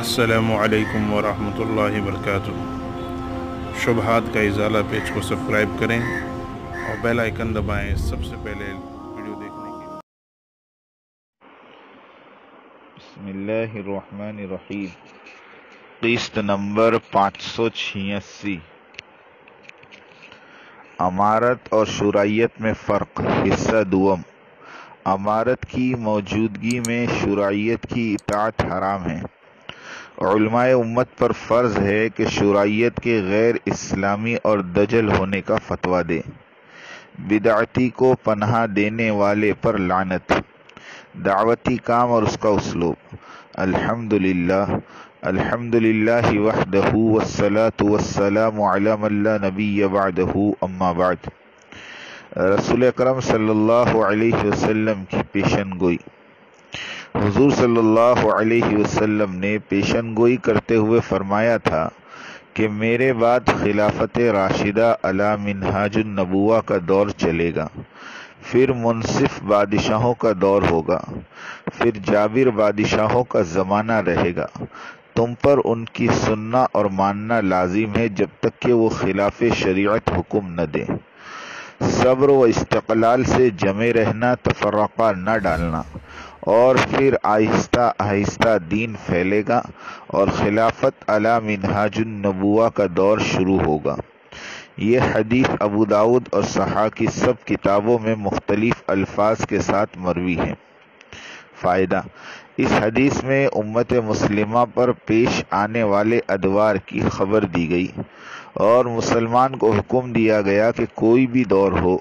السلام علیکم ورحمۃ اللہ وبرکاتہ۔ شبہات کا ازالہ پیج کو سبسکرائب کریں اور بیل آئیکن دبائیں سب سے پہلے ویڈیو دیکھنے کے لیے۔ بسم اللہ الرحمن الرحیم۔ قسط نمبر 586، امارت اور شرعیت میں فرق، حصہ دوم۔ امارت کی موجودگی میں شرعیت کی اطاعت حرام ہے۔ علماء امت پر فرض ہے کہ شرعیت کے غیر اسلامی اور دجل ہونے کا فتویٰ دے۔ بدعتی کو پناہ دینے والے پر لعنت۔ دعوتی کام اور اس کا اسلوب۔ الحمدللہ وحدہ والصلاة والسلام علی من لا نبی بعدہ، اما بعد۔ رسول اکرم صلی اللہ علیہ وسلم کی پیشن گوئی۔ حضور صلی اللہ علیہ وسلم نے پیشن گوئی کرتے ہوئے فرمایا تھا کہ میرے بعد خلافت راشدہ علی منہاج النبوہ کا دور چلے گا، پھر منصف بادشاہوں کا دور ہوگا، پھر جابر بادشاہوں کا زمانہ رہے گا۔ تم پر ان کی سننا اور ماننا لازم ہے جب تک کہ وہ خلاف شریعت حکم نہ دیں۔ صبر و استقلال سے جمے رہنا، تفرقہ نہ ڈالنا، اور پھر آہستہ آہستہ دین پھیلے گا اور خلافت علی منہاج النبوہ کا دور شروع ہوگا۔ یہ حدیث ابو داؤد اور صحاح کی سب کتابوں میں مختلف الفاظ کے ساتھ مروی ہے۔ فائدہ: اس حدیث میں امت مسلمہ پر پیش آنے والے ادوار کی خبر دی گئی اور مسلمان کو حکم دیا گیا کہ کوئی بھی دور ہو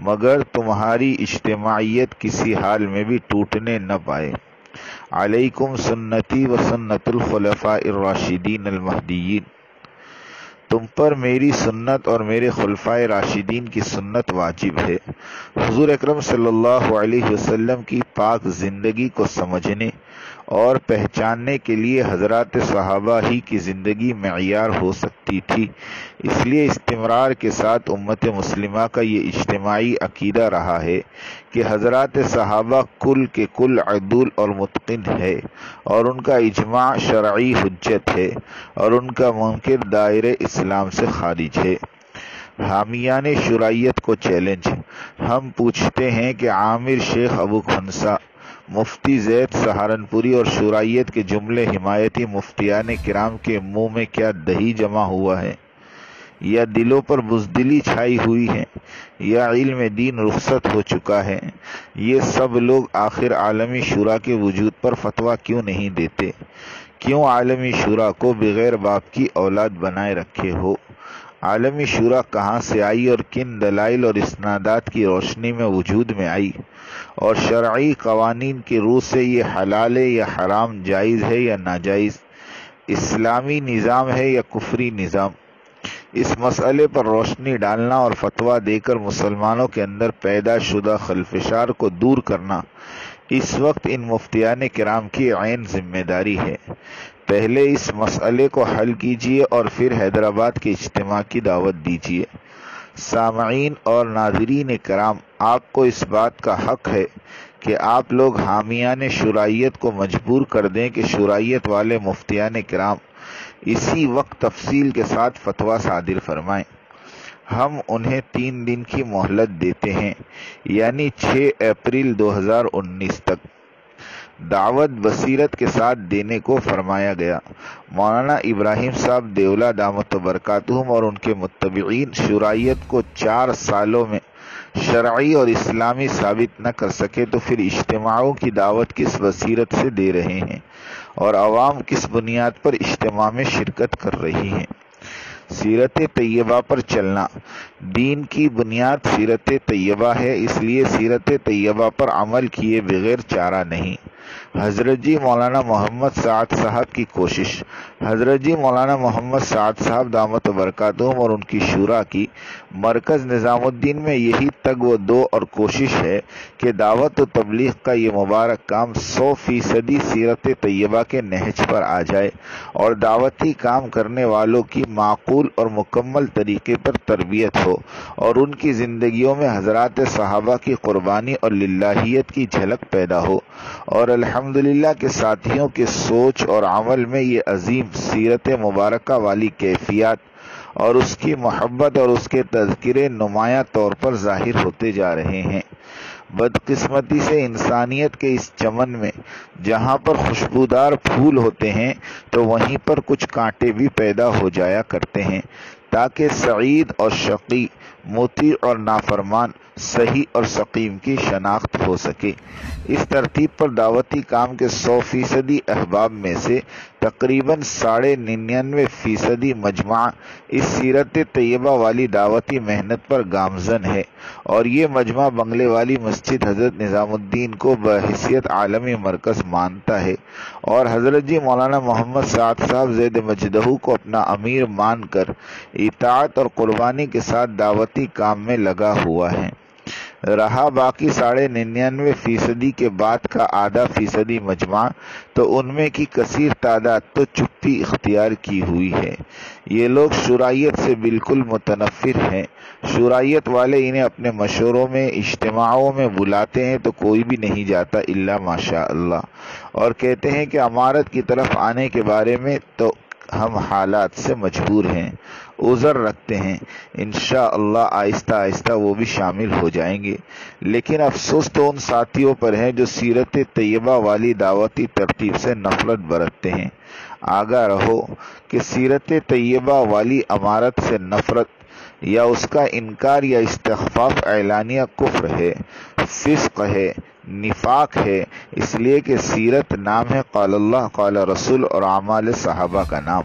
مگر تمہاری اجتماعیت کسی حال میں بھی ٹوٹنے نہ پائے۔ علیکم سنتی و سنت الخلفاء الراشدین المہدیین۔ تم پر میری سنت اور میرے خلفائے راشدین کی سنت واجب ہے۔ حضور اکرم صلی اللہ علیہ وسلم کی پاک زندگی کو سمجھنے اور پہچاننے کے لیے حضرات صحابہ ہی کی زندگی معیار ہو سکتی تھی، اس لیے استمرار کے ساتھ امت مسلمہ کا یہ اجتماعی عقیدہ رہا ہے کہ حضرات صحابہ کل کے کل عدول اور متقن ہے، اور ان کا اجماع شرعی حجت ہے اور ان کا منکر دائرہ اسلام سے خارج ہے۔ حامیان شرعیت کو چیلنج۔ ہم پوچھتے ہیں کہ عامر شیخ ابو خنسا، مفتی زید سہارنپوری اور شرعیت کے جملے حمایتی مفتیان کرام کے منہ میں کیا دہی جمع ہوا ہے، یا دلوں پر بزدلی چھائی ہوئی ہے، یا علم دین رخصت ہو چکا ہے؟ یہ سب لوگ آخر عالمی شورا کے وجود پر فتویٰ کیوں نہیں دیتے؟ کیوں عالمی شورا کو بغیر باپ کی اولاد بنائے رکھے ہو؟ عالمی شورا کہاں سے آئی اور کن دلائل اور اسنادات کی روشنی میں وجود میں آئی؟ اور شرعی قوانین کی روح سے یہ حلال ہے یا حرام، جائز ہے یا ناجائز، اسلامی نظام ہے یا کفری نظام؟ اس مسئلے پر روشنی ڈالنا اور فتویٰ دے کر مسلمانوں کے اندر پیدا شدہ خلفشار کو دور کرنا اس وقت ان مفتیان کرام کی عین ذمہ داری ہے۔ پہلے اس مسئلے کو حل کیجیے اور پھر حیدرآباد کے اجتماع کی دعوت دیجیے۔ سامعین اور ناظرین کرام، آپ کو اس بات کا حق ہے کہ آپ لوگ حامیان شرعیت کو مجبور کر دیں کہ شرعیت والے مفتیان کرام اسی وقت تفصیل کے ساتھ فتویٰ صادر فرمائیں۔ ہم انہیں 3 دن کی مہلت دیتے ہیں، یعنی 6 اپریل 2019 تک۔ دعوت بصیرت کے ساتھ دینے کو فرمایا گیا۔ مولانا ابراہیم صاحب دیولہ دامت برکاتہم اور ان کے متبعین شرعیت کو 4 سالوں میں شرعی اور اسلامی ثابت نہ کر سکے تو پھر اجتماعوں کی دعوت کس بصیرت سے دے رہے ہیں اور عوام کس بنیاد پر اجتماع میں شرکت کر رہی ہیں؟ سیرت طیبہ پر چلنا۔ دین کی بنیاد سیرت طیبہ ہے، اس لیے سیرت طیبہ پر عمل کیے بغیر چارہ نہیں۔ حضرت جی مولانا محمد سعد صاحب کی کوشش۔ حضرت جی مولانا محمد سعد صاحب دامت برکاتہم اور ان کی شورا کی مرکز نظام الدین میں یہی تگ و دو اور کوشش ہے کہ دعوت و تبلیغ کا یہ مبارک کام 100% سیرت طیبہ کے نہج پر آ جائے اور دعوتی کام کرنے والوں کی معقول اور مکمل طریقے پر تربیت ہو اور ان کی زندگیوں میں حضرات صحابہ کی قربانی اور للہیت کی جھلک پیدا ہو، اور الحمدللہ کے ساتھیوں کے سوچ اور عمل میں یہ عظیم سیرت مبارکہ والی کیفیات اور اس کی محبت اور اس کے تذکرے نمایاں طور پر ظاہر ہوتے جا رہے ہیں۔ بدقسمتی سے انسانیت کے اس چمن میں جہاں پر خوشبودار پھول ہوتے ہیں تو وہیں پر کچھ کانٹے بھی پیدا ہو جایا کرتے ہیں، تاکہ سعید اور شقی، مطیع اور نافرمان، صحیح اور سقیم کی شناخت ہو سکے۔ اس ترتیب پر دعوتی کام کے 100% احباب میں سے تقریباً 99.5% مجمع اس سیرت طیبہ والی دعوتی محنت پر گامزن ہے، اور یہ مجمع بنگلے والی مسجد حضرت نظام الدین کو بحیثیت عالمی مرکز مانتا ہے، اور حضرت جی مولانا محمد سعد صاحب زید مجدہ کو اپنا امیر مان کر اطاعت اور قربانی کے ساتھ دعوتی کام میں لگا ہوا ہے۔ رہا باقی 99.5% کے بعد کا ½ مجمع، تو ان میں کی کثیر تعداد تو چپی اختیار کی ہوئی ہے۔ یہ لوگ شرائیت سے بالکل متنفر ہیں۔ شرائیت والے انہیں اپنے مشوروں میں، اجتماعوں میں بلاتے ہیں تو کوئی بھی نہیں جاتا الا ماشاء اللہ، اور کہتے ہیں کہ امارت کی طرف آنے کے بارے میں تو ہم حالات سے مجبور ہیں، عذر رکھتے ہیں، انشاءاللہ آہستہ آہستہ وہ بھی شامل ہو جائیں گے۔ لیکن افسوس تو ان ساتھیوں پر ہے جو سیرت طیبہ والی دعوتی ترتیب سے نفرت برتتے ہیں۔ آگاہ رہو کہ سیرت طیبہ والی امارت سے نفرت یا اس کا انکار یا استخفاف اعلانیہ کفر ہے، فسق ہے، نفاق ہے، اس لیے کہ سیرت نام ہے قال اللہ قال رسول اور اعمال صحابہ کا نام،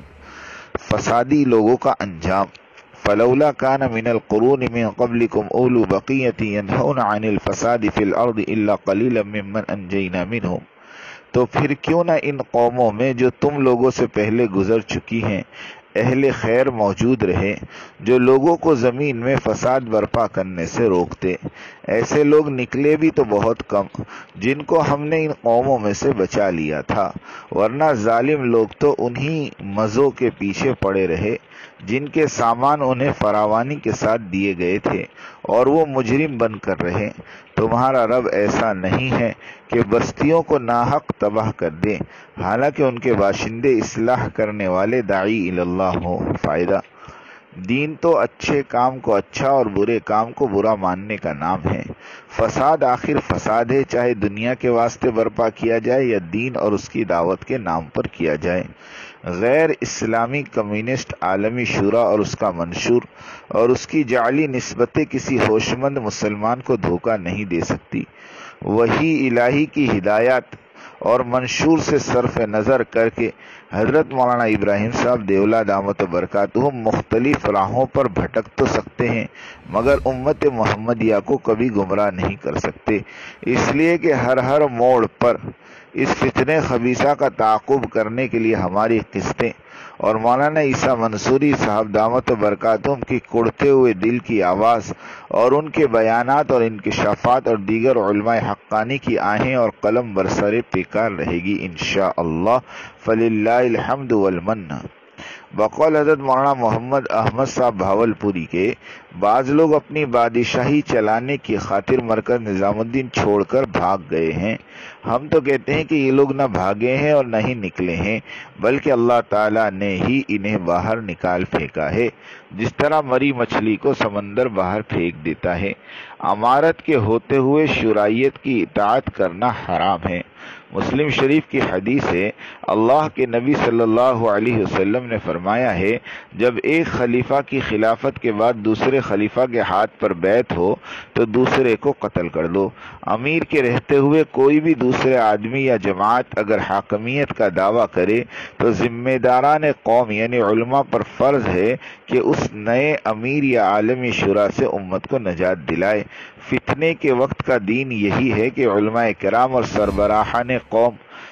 فسادی لوگوں کا انجام۔ فلولا كان من القرون من قبلكم اولو بقیۃ ینہون عن الفساد فی الارض الا قلیلا ممن انجینا منهم، تو پھر کیوں نہ ان قوموں میں جو تم لوگوں سے پہلے گزر چکی ہیں اہل خیر موجود رہے جو لوگوں کو زمین میں فساد برپا کرنے سے روکتے۔ ایسے لوگ نکلے بھی تو بہت کم، جن کو ہم نے ان قوموں میں سے بچا لیا تھا، ورنہ ظالم لوگ تو انہی مزوں کے پیچھے پڑے رہے جن کے سامان انہیں فراوانی کے ساتھ دیے گئے تھے، اور وہ مجرم بن کر رہے۔ تمہارا رب ایسا نہیں ہے کہ بستیوں کو ناحق تباہ کر دے، حالانکہ ان کے باشندے اصلاح کرنے والے داعی اللہ ہوں۔ فائدہ: دین تو اچھے کام کو اچھا اور برے کام کو برا ماننے کا نام ہے۔ فساد آخر فساد ہے، چاہے دنیا کے واسطے برپا کیا جائے یا دین اور اس کی دعوت کے نام پر کیا جائے۔ غیر اسلامی کمیونسٹ عالمی شورا اور اس کا منشور اور اس کی جعلی نسبتیں کسی ہوش مند مسلمان کو دھوکہ نہیں دے سکتی۔ وحی الہی کی ہدایات اور منشور سے صرف نظر کر کے حضرت مولانا ابراہیم صاحب دیولہ دامت برکاتہم مختلف راہوں پر بھٹک تو سکتے ہیں، مگر امت محمدیہ کو کبھی گمراہ نہیں کر سکتے، اس لیے کہ ہر موڑ پر اس فتنہ خبیثہ کا تعاقب کرنے کے لیے ہماری قسطیں اور مولانا عیسیٰ منصوری صاحب دامت برکاتہم کی کڑتے ہوئے دل کی آواز اور ان کے بیانات اور انکشافات اور دیگر علماء حقانی کی آہیں اور قلم برسر پیکار رہے گی انشاءاللہ، فللہ الحمد والمن۔ بقول حضرت مولانا محمد احمد صاحب بھاولپوری کے، بعض لوگ اپنی بادشاہی چلانے کی خاطر مرکز نظام الدین چھوڑ کر بھاگ گئے ہیں۔ ہم تو کہتے ہیں کہ یہ لوگ نہ بھاگے ہیں اور نہ ہی نکلے ہیں، بلکہ اللہ تعالیٰ نے ہی انہیں باہر نکال پھینکا ہے، جس طرح مری مچھلی کو سمندر باہر پھینک دیتا ہے۔ امارت کے ہوتے ہوئے شرائیت کی اطاعت کرنا حرام ہے۔ مسلم شریف کی حدیث ہے، اللہ کے نبی صلی اللہ علیہ وسلم نے فرمایا ہے، جب ایک خلیفہ کی خلافت کے بعد دوسرے خلیفہ کے ہاتھ پر بیعت ہو تو دوسرے کو قتل کر دو۔ امیر کے رہتے ہوئے کوئی بھی دوسرے آدمی یا جماعت اگر حاکمیت کا دعویٰ کرے تو ذمہ داران قوم یعنی علماء پر فرض ہے کہ اس نئے امیر یا عالمی شورا سے امت کو نجات دلائے۔ فتنے کے وقت کا دین یہی ہے کہ علماء کرام اور سربراہان قوم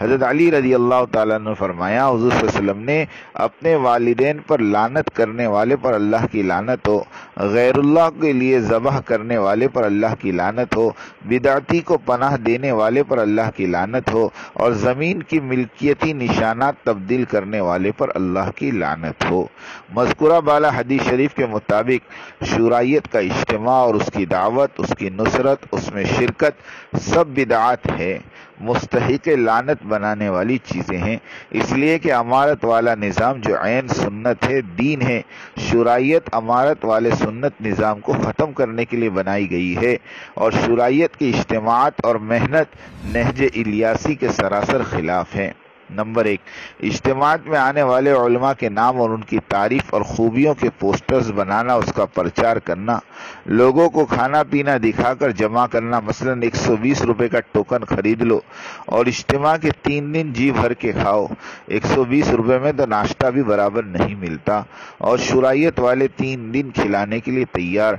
حضرت علی رضی اللہ تعالیٰ عنہ نے فرمایا حضور صلی اللہ علیہ وسلم نے اپنے والدین پر لعنت کرنے والے پر اللہ کی لعنت ہو، غیر اللہ کے لیے ذبح کرنے والے پر اللہ کی لعنت ہو، بدعتی کو پناہ دینے والے پر اللہ کی لعنت ہو، اور زمین کی ملکیتی نشانات تبدیل کرنے والے پر اللہ کی لعنت ہو۔ مذکورہ بالا حدیث شریف کے مطابق شورائیت کا اجتماع اور اس کی دعوت، اس کی نصرت، اس میں شرکت سب بدعات ہے، مستحق لعنت بنانے والی چیزیں ہیں، اس لیے کہ امارت والا نظام جو عین سنت ہے، دین ہے، شورائیت امارت والے سنت نظام کو ختم کرنے کے لیے بنائی گئی ہے، اور شورائیت کی اجتماعات اور محنت نہج الیاسی کے سراسر خلاف ہیں۔ نمبر 1، اجتماعات میں آنے والے علماء کے نام اور ان کی تعریف اور خوبیوں کے پوسٹرز بنانا، اس کا پرچار کرنا، لوگوں کو کھانا پینا دکھا کر جمع کرنا، مثلا 120 روپے کا ٹوکن خرید لو اور اجتماع کے 3 دن جی بھر کے کھاؤ، 120 روپے میں تو ناشتہ بھی برابر نہیں ملتا، اور شورائیت والے 3 دن کھلانے کے لیے تیار،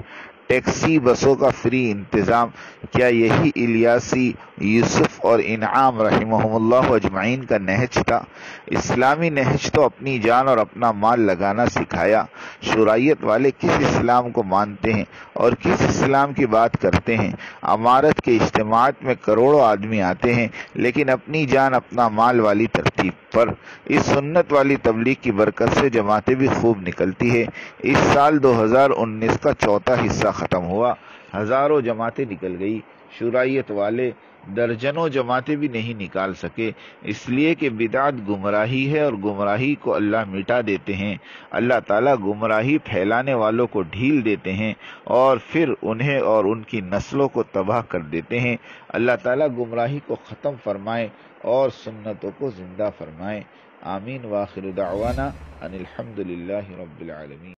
ٹیکسی بسوں کا فری انتظام، کیا یہی الیاسی، یوسف اور انعام رحمہم اللہ اجمعین کا نہج تھا؟ اسلامی نہج تو اپنی جان اور اپنا مال لگانا سکھایا۔ شورائیت والے کس اسلام کو مانتے ہیں اور کس اسلام کی بات کرتے ہیں؟ امارت کے اجتماعات میں کروڑوں آدمی آتے ہیں، لیکن اپنی جان اپنا مال والی ترتیب پر۔ اس سنت والی تبلیغ کی برکت سے جماعتیں بھی خوب نکلتی ہے۔ اس سال 2019 کا چوتھا حصہ ختم ہوا، ہزاروں جماعتیں نکل گئی، شورائیت والے درجنوں جماعتیں بھی نہیں نکال سکے، اس لیے کہ بدعت گمراہی ہے اور گمراہی کو اللہ مٹا دیتے ہیں۔ اللہ تعالیٰ گمراہی پھیلانے والوں کو ڈھیل دیتے ہیں اور پھر انہیں اور ان کی نسلوں کو تباہ کر دیتے ہیں۔ اللہ تعالیٰ گمراہی کو ختم فرمائے اور سنتوں کو زندہ فرمائے۔ آمین۔ وآخر دعوانا ان الحمد للہ رب العالمین۔